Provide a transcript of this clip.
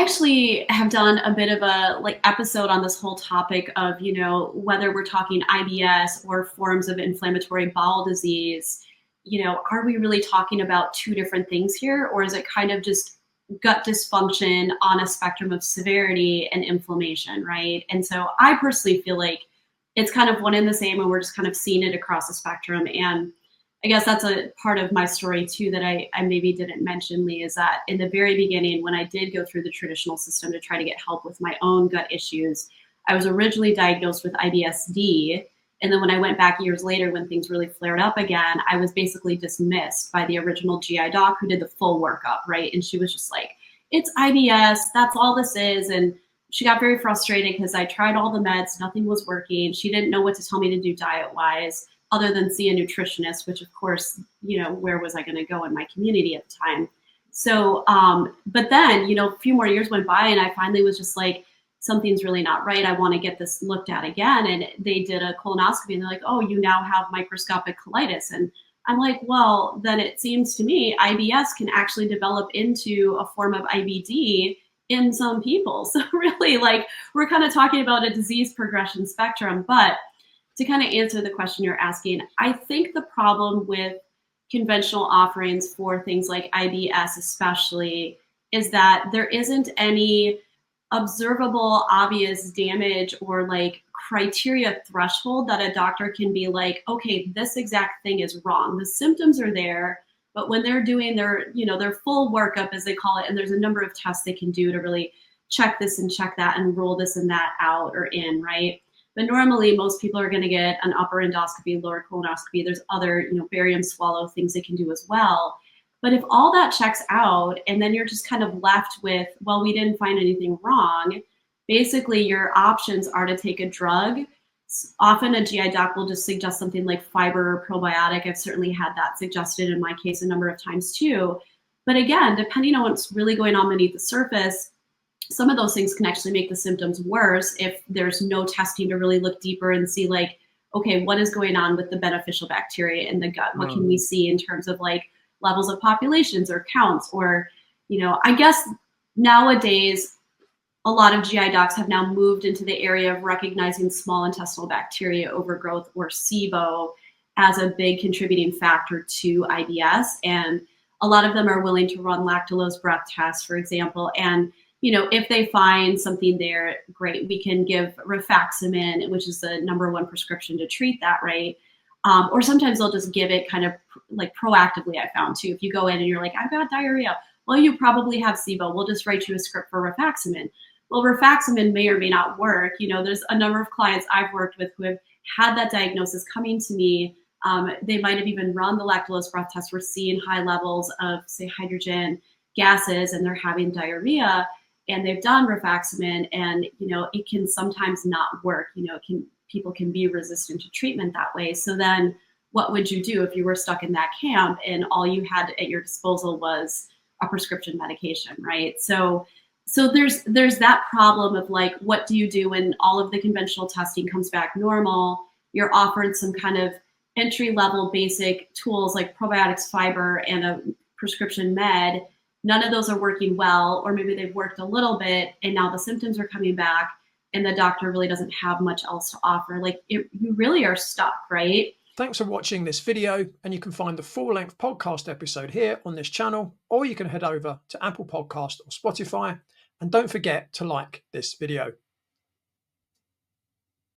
I actually have done a bit of a episode on this whole topic of, whether we're talking IBS or forms of inflammatory bowel disease, are we really talking about two different things here, or is it kind of just gut dysfunction on a spectrum of severity and inflammation, right? And so I personally feel like it's kind of one and the same, and we're just kind of seeing it across the spectrum. And I guess that's a part of my story too that I maybe didn't mention, Leigh, is that in the very beginning, when I did go through the traditional system to try to get help with my own gut issues, I was originally diagnosed with IBS-D. And then when I went back years later, when things really flared up again, I was basically dismissed by the original GI doc who did the full workup, right? And she was just like, it's IBS, that's all this is. And she got very frustrated because I tried all the meds, nothing was working. She didn't know what to tell me to do diet-wise, other than see a nutritionist, which of course, where was I going to go in my community at the time? So, but then, a few more years went by and I finally was just like, something's really not right. I want to get this looked at again. And they did a colonoscopy and they're like, oh, you now have microscopic colitis. And I'm like, well, then it seems to me IBS can actually develop into a form of IBD in some people. So really, we're kind of talking about a disease progression spectrum. But to kind of answer the question you're asking, I think the problem with conventional offerings for things like IBS especially is that there isn't any observable obvious damage or criteria threshold that a doctor can be like, okay, this exact thing is wrong. The symptoms are there, but when they're doing their full workup, as they call it, and there's a number of tests they can do to really check this and check that and rule this and that out or in, right? But normally most people are going to get an upper endoscopy, lower colonoscopy. There's other, barium swallow things they can do as well. But if all that checks out and then you're just kind of left with, well, we didn't find anything wrong, basically your options are to take a drug. Often a GI doc will just suggest something like fiber or probiotic. I've certainly had that suggested in my case a number of times too. But again, depending on what's really going on beneath the surface, some of those things can actually make the symptoms worse if there's no testing to really look deeper and see okay, what is going on with the beneficial bacteria in the gut? What can we see in terms of levels of populations or counts? Or, I guess nowadays, a lot of GI docs have now moved into the area of recognizing small intestinal bacteria overgrowth, or SIBO, as a big contributing factor to IBS. And a lot of them are willing to run lactulose breath tests, for example. And if they find something there, great, we can give rifaximin, which is the #1 prescription to treat that, right? Or sometimes they'll just give it kind of proactively, I found too. If you go in and you're like, I've got diarrhea, well, you probably have SIBO. We'll just write you a script for rifaximin. Well, rifaximin may or may not work. There's a number of clients I've worked with who have had that diagnosis coming to me. They might have even run the lactulose breath test. We're seeing high levels of, say, hydrogen gases, and they're having diarrhea. And they've done rifaximin, and it can sometimes not work. People can be resistant to treatment that way. So then, what would you do if you were stuck in that camp and all you had at your disposal was a prescription medication, right? So there's that problem of what do you do when all of the conventional testing comes back normal? You're offered some kind of entry-level basic tools like probiotics, fiber, and a prescription med. None of those are working well, or maybe they've worked a little bit and now the symptoms are coming back and the doctor really doesn't have much else to offer. You really are stuck, right? Thanks for watching this video, and you can find the full-length podcast episode here on this channel, or you can head over to Apple Podcast or Spotify, and don't forget to like this video.